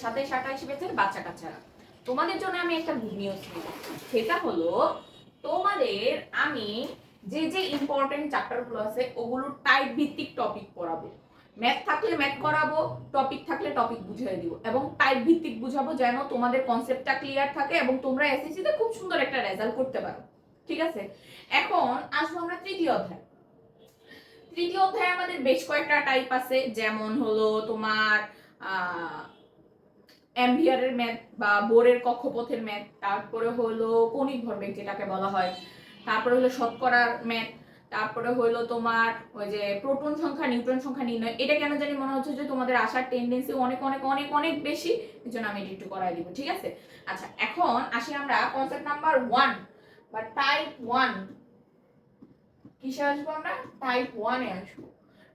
27-28 ব্যাচের বাচ্চা কাচ্চারা, তোমাদের জন্য আমি একটা গুড নিউজ নিব। সেটা হলো তোমাদের আমি যে যে ইম্পর্টেন্ট চ্যাপ্টারগুলো আছে ওগুলো টাইপ ভিত্তিক টপিক পড়াবো। ম্যাথ থাকলে ম্যাথ করাবো, টপিক থাকলে টপিক বুঝিয়ে দিব, এবং টাইপ ভিত্তিক বুঝাবো যেন তোমাদের কনসেপ্টটা ক্লিয়ার থাকে এবং তোমরা এসএসসি তে খুব সুন্দর একটা রেজাল্ট করতে পারো। ঠিক আছে, এখন আসবো আমরা তৃতীয় অধ্যায়। তৃতীয় অধ্যায়ে আমাদের বেশ কয়েকটা টাইপ আছে, যেমন হলো তোমার এমভিআর ম্যাথ বা বোরের কক্ষপথের ম্যাথ, তারপরে হলো কৌণিক ভরবেগ যেটাকে বলা হয়, তারপরে হলো শতকরার ম্যাথ, তারপরে হলো তোমার ওই যে প্রোটন সংখ্যা নিউট্রন সংখ্যা নির্ণয়। এটা কেন জানি মনে হচ্ছে যে তোমাদের আসার টেন্ডেন্সি অনেক অনেক অনেক অনেক বেশি, এই জন্য আমি এটা একটু করাই দিব। ঠিক আছে, আচ্ছা এখন আসি আমরা কনসেপ্ট নাম্বার 1 বা টাইপ 1। কিসে আসবো আমরা? টাইপ 1 এ আসবো।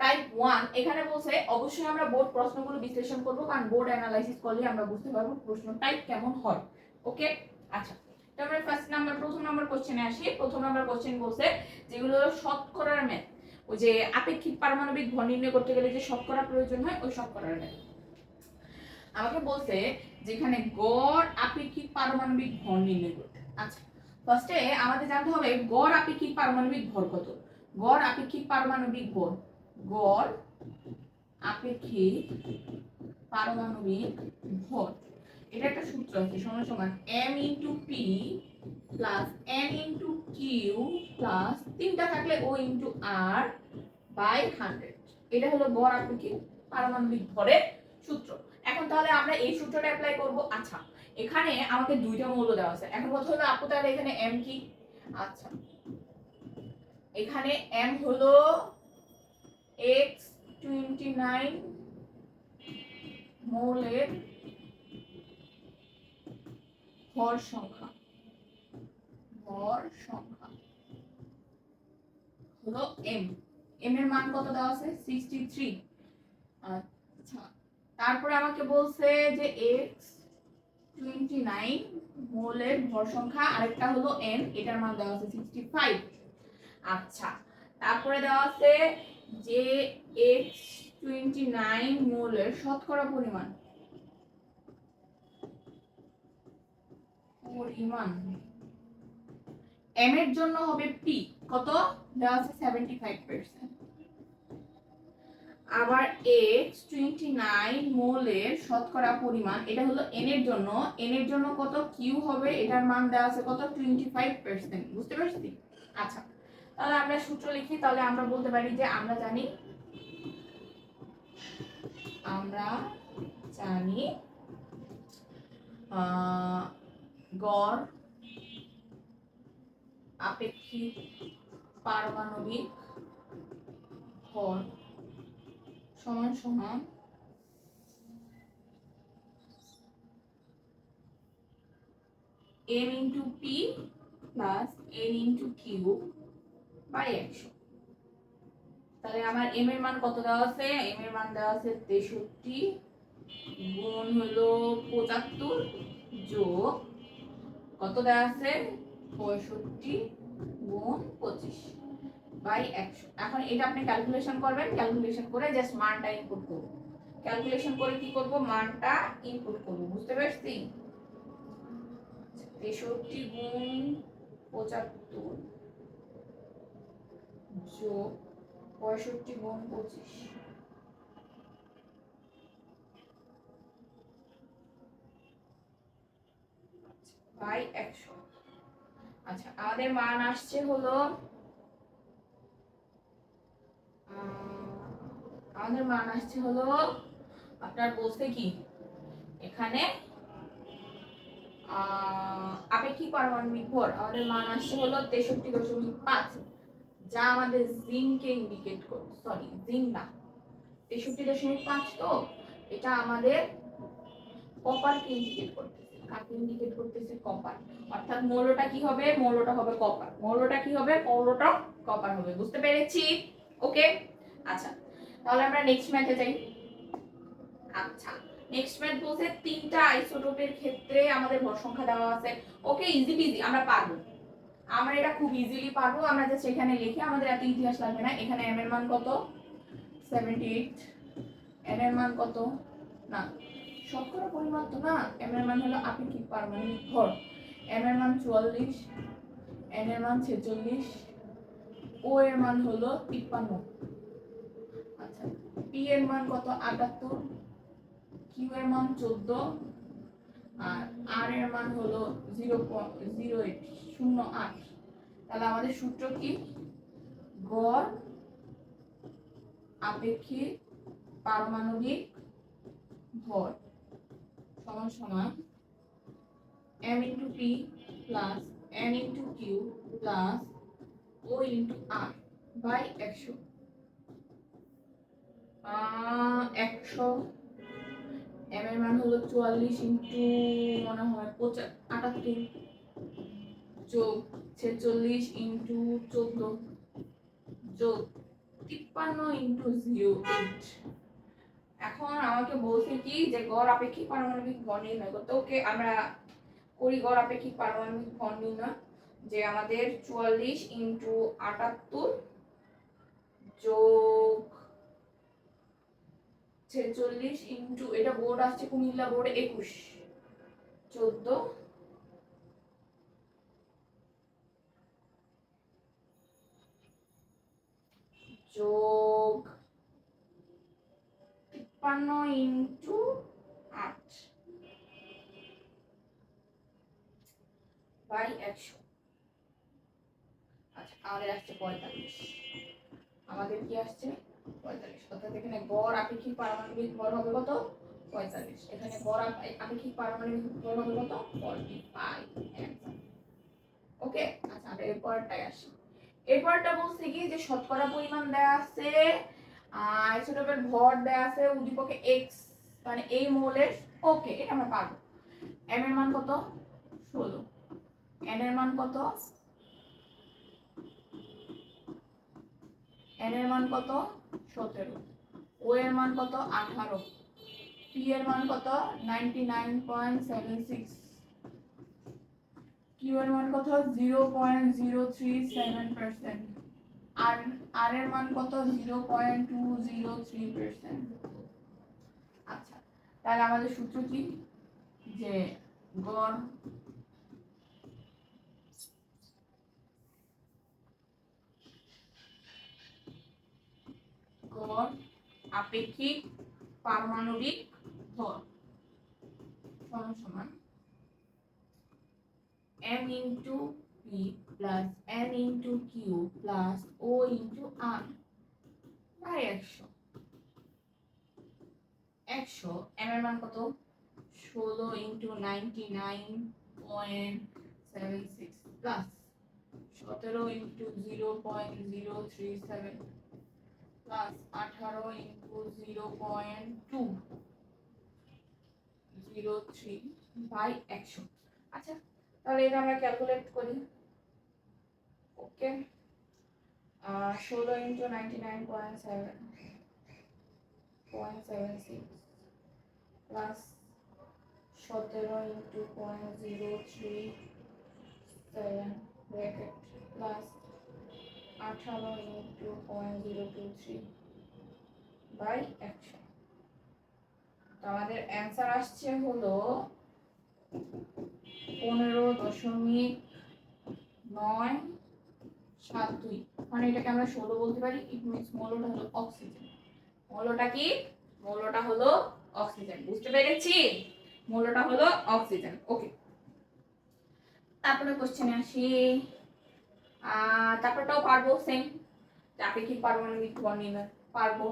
টাইপ 1 এখানে বলছে অবশ্যই আমরা বোর্ড প্রশ্নগুলো বিশ্লেষণ করব, কারণ বোর্ড অ্যানালাইসিস করলে আমরা বুঝতে পারবো প্রশ্ন টাইপ কেমন হয়। ওকে, আচ্ছা তো আমরা প্রথম নাম্বার কোশ্চেনে আসি। প্রথম নাম্বার কোশ্চেন বলছে যেগুলো শতকরার ম্যাথ, ওই যে আপেক্ষিক পারমাণবিক ভর নির্ণয় করতে গেলে যে শতকরা প্রয়োজন হয় ওই শতকরার ম্যাথ। আমাকে বলছে যেখানে গড় আপেক্ষিক পারমাণবিক ভর নির্ণয় করতে। আচ্ছা ফার্স্টে আমাদের জানতে হবে গড় আপেক্ষিক পারমাণবিক ভর কত। গড় আপেক্ষিক পারমাণবিক ভর, গড় আপেক্ষিক পারমাণবিক ভর, এটা একটা সূত্র আছে, সমান সমান m * p + n * q + তিনটা থাকলে o * r / 100। এটা হলো গড় আপেক্ষিক পারমাণবিক ভরের সূত্র। এখন তাহলে আমরা এই সূত্রটা অ্যাপ্লাই করব। আচ্ছা এখানে আমাকে দুইটা মৌল দেওয়া আছে। এখন কথা হলো আপু তাহলে এখানে m কি? আচ্ছা এখানে m হলো x29 মৌলের ভর সংখ্যা, ভর সংখ্যা হলো m। m এর মান কত দেওয়া আছে? 63। আচ্ছা তারপরে আমাকে বলছে যে x29 মৌলের ভর সংখ্যা, আরেকটা হলো n, এটার মান দেওয়া আছে 65। আচ্ছা তারপরে দেওয়া আছে যে x29 মৌলের শতকরা পরিমাণ, m এর জন্য হবে p, কত দেওয়া আছে? 75%। আবার x29 মোলের শতকরা পরিমাণ, এটা হলো n এর জন্য, n এর জন্য কত? q হবে, এটার মান দেওয়া আছে কত? 25%। বুঝতে পারছি? আচ্ছা তাহলে আমরা সূত্র লিখি। তাহলে আমরা বলতে পারি যে আমরা জানি গড় আপেক্ষিক পারমাণবিক ভর সমান সমান m * p + n * q / 100। তাহলে আমার m এর মান কত দেওয়া আছে? m এর মান দেওয়া আছে 63 গুণ হলো 75 যোগ কত দেওয়া আছে? 65 গুণ 25 বাই 100। এখন এটা আপনি ক্যালকুলেশন করবেন, ক্যালকুলেশন করে জাস্ট মানটা ইনপুট করব। ক্যালকুলেশন করে কি করব? মানটা ইনপুট করব। বুঝতে পারছি? 63 গুণ 75 যোগ 65 গুণ 25 বাই 100। আচ্ছা আমাদের মান আসছে হলো আপনার বলতে কি এখানে আপেক্ষিক পারমাণবিক ভর আমাদের মান আসছে হলো 63.5, যা আমাদের জিংকে ইন্ডিকেট করে, সরি জিংক না, 63.5 তো এটা আমাদের কপারকে ইন্ডিকেট করতেছে। কাকে ইন্ডিকেট করতেছে? কপার। অর্থাৎ মৌলটা কি হবে? মৌলটা হবে কপার। মৌলটা কি হবে? মৌলটা কপার হবে। বুঝতে পেরেছি? ওকে আচ্ছা তাহলে আমরা নেক্সট ম্যাথে যাই। আচ্ছা নেক্সট ম্যাথ বলছে তিনটা আইসোটোপের ক্ষেত্রে আমাদের ভর সংখ্যা দেওয়া আছে। ওকে ইজি পিজি, আমরা পারবো, আমরা এটা খুব ইজিলি পারবো। আমরা জাস্ট এখানে লিখে, আমাদের এত ইতিহাস লাগবে না। এখানে m এর মান কত? 78, n এর মান কত? না শতকরা পরিমাণ তো না, এম এর মান হলো আপেক্ষিক পারমাণবিক ভর। এম এর মান 44, এন এর মান 46, ও এর মান হলো 53। আচ্ছা, পি এর মান কত? 78, কিউ এর মান 14, আর আর এর মান হলো 0.08। তাহলে আমাদের সূত্র কি? গড় আপেক্ষিক পারমাণবিক ভর সমান সমান m into p plus n into q plus o into r by 100। 100 m এর মান হলো 44 ইন্টু মনে হয় 78 যোগ 46 ইন্টু 14 যোগ 53 ইন্টু 08। এখন আমাকে বলছে কি যে গড় আপেক্ষিক পারমাণবিক ভর নির্ণয় করতে। ওকে, আমরা করি গড় আপেক্ষিক পারমাণবিক ভর নির্ণয়। যে আমাদের 44 ইন্টু 78 যোগ 46 ইন্টু, এটা বোর্ড আসছে কুমিল্লা বোর্ডে 21, 14 যোগ 53 ইন্টু 8 বাই 100। আচ্ছা, আমাদের আসছে 45। আমাদের কি আসছে? 45। অর্থাৎ এখানে গড় আপেক্ষিক পারমাণবিক ভর হবে কত? 45। এখানে গড় আপেক্ষিক পারমাণবিক ভর হবে কত? 45। ওকে, আচ্ছা আমরা এরপরটাই আসি। এরপরটা বলছে কি যে শতকরা পরিমাণ দেয়া আছে, আইসোটোপের ভর দেয়া আছে, উদ্দীপকে x, মানে এই মৌলের। ওকে, এটা আমরা পারবো। m এর মান কত? 16, n এর মান কত? n এর মান কত? 17, ও এর মান কত? 18, p এর মান কত? 99.76, q এর মান কত? 0.037%, আর এর মান কত? 0.203%। আচ্ছা, তাহলে আমাদের সূত্র কি? যে গড় আপেক্ষিক পারমাণবিক ভর সমান সমান m into p plus n into q plus o into r by 100। 100 m এর মান কত? 16 into 99.76 plus 17 into 0.037 plus 18 into 0.203 by 100। আচ্ছা, তাহলে এটা আমরা ক্যালকুলেট করি। Okay, 16 into 99.76 plus 17 into 0.037 bracket plus 18 into 0.023 by 100। তো আমাদের অ্যান্সার আসছে হলো 15.972। মানে এটাকে আমরা 16 বলতে পারি। ইট মিন্স মৌলটা হলো অক্সিজেন। মৌলটা কি? মৌলটা হলো অক্সিজেন। বুঝতে পেরেছি? মৌলটা হলো অক্সিজেন। ওকে, তারপরে কোশ্চেনে আসি। তারপরটাও পারবো, সেম। আপেক্ষিক পারমাণবিক ভর নির্ণয় পারবো।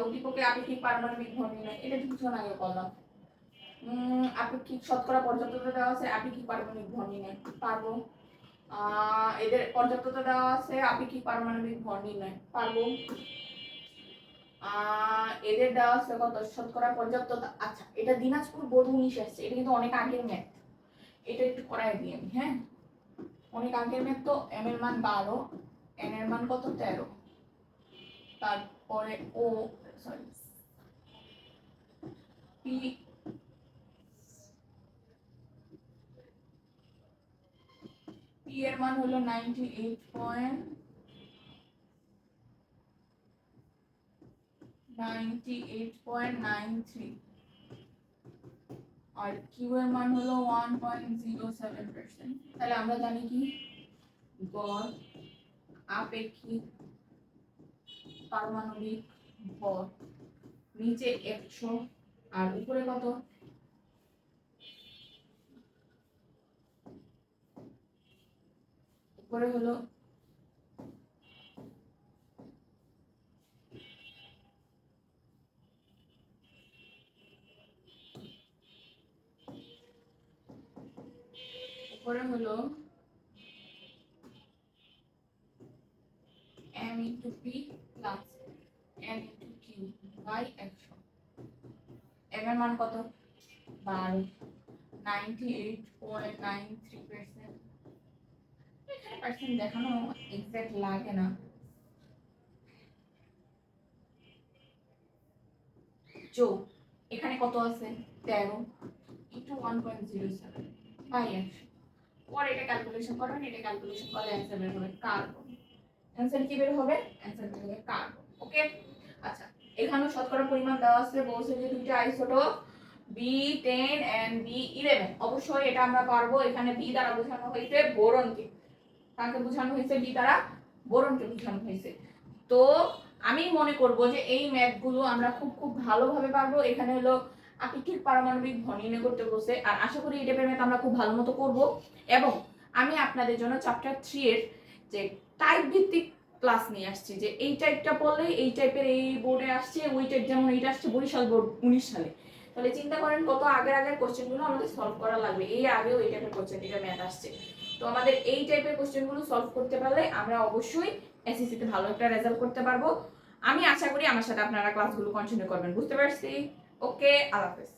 উদ্দীপকে আপেক্ষিক পারমাণবিক ভর নির্ণয়, এটা কিছুক্ষণ আগে করলাম। আপেক্ষিক শতকরা পর্যাপ্ততা দেওয়া আছে, আপেক্ষিক পারমাণবিক ভর নির্ণয় পারবো। এদের পর্যাপ্ততা দেওয়া আছে, আপেক্ষিক পারমাণবিক ভর নির্ণয় পারবো। এদের দেওয়া আছে কত? শতকরা পর্যাপ্ততা। আচ্ছা, এটা দিনাজপুর বোর্ড 19 আসছে, এটা কিন্তু অনেক আগের ম্যাথ। এটা একটু করাই দিই আমি, হ্যাঁ, অনেক আগের ম্যাথ। তো m এর মান 12, n এর মান কত? 13, তারপরে ও সরি পি এর মান হলো 98.93, আর কিউ এর মান হলো 1.07%। তাহলে আমরা জানি কি গড় আপেক্ষিক পারমাণবিক ভর নিচে 100 আর উপরে কত, উপরে হলো m into p plus n into q by 100। m এর মান কত, 12, 98.93%। এখানে পার্সেন্ট দেখানো এক্সাক্ট লাগে না, এখানে কত আছে 13 into 1.07 বাই 100। পরে এটা ক্যালকুলেশন করবেন, এটা ক্যালকুলেশন করলে অ্যানসার বের হবে কার্বন। অ্যানসার কি বের হবে, অ্যানসার বের হবে কার্বন। ওকে, আচ্ছা এখানে শতকরা পরিমাণ দেওয়া আছে, বলছে যে দুইটা আইসোটোপ B10 and B11। অবশ্যই এটা আমরা পারবো। এখানে B দ্বারা বোঝানো হয়েছে বোরনকে, কাকে বোঝানো হয়েছে, B দ্বারা বোরনকে বোঝানো হয়েছে। তো আমি মনে করব যে এই ম্যাথগুলো আমরা খুব খুব ভালোভাবে পারবো। এখানে হলো আপেক্ষিক পারমাণবিক ভর নির্ণয় করতে বলছে, আর আশা করি এই টাইপের ম্যাথ আমরা খুব ভালো মতো করব। এবং আমি আপনাদের জন্য চ্যাপ্টার 3 এর যে টাইপ ভিত্তিক ক্লাস নিয়ে আসছি, যে এই টাইপটা পড়লে এই টাইপের এই বোর্ডে আসছে, ওই টাইপ যেমন এইটা আসছে বরিশাল বোর্ড 19 সালে। তাহলে চিন্তা করেন কত আগের কোশ্চেনগুলো আমাদের সলভ করা লাগবে। এই আগেও এই টাইপের কোশ্চেন, এটা ম্যাথ আসছে। তো আমাদের এই টাইপের কোশ্চেনগুলো সলভ করতে পারলে আমরা অবশ্যই এসএসসি তে ভালো একটা রেজাল্ট করতে পারবো। আমি আশা করি আমার সাথে আপনারা ক্লাসগুলো কন্টিনিউ করবেন। বুঝতে পারছি? ওকে, আল্লাহ হাফেজ।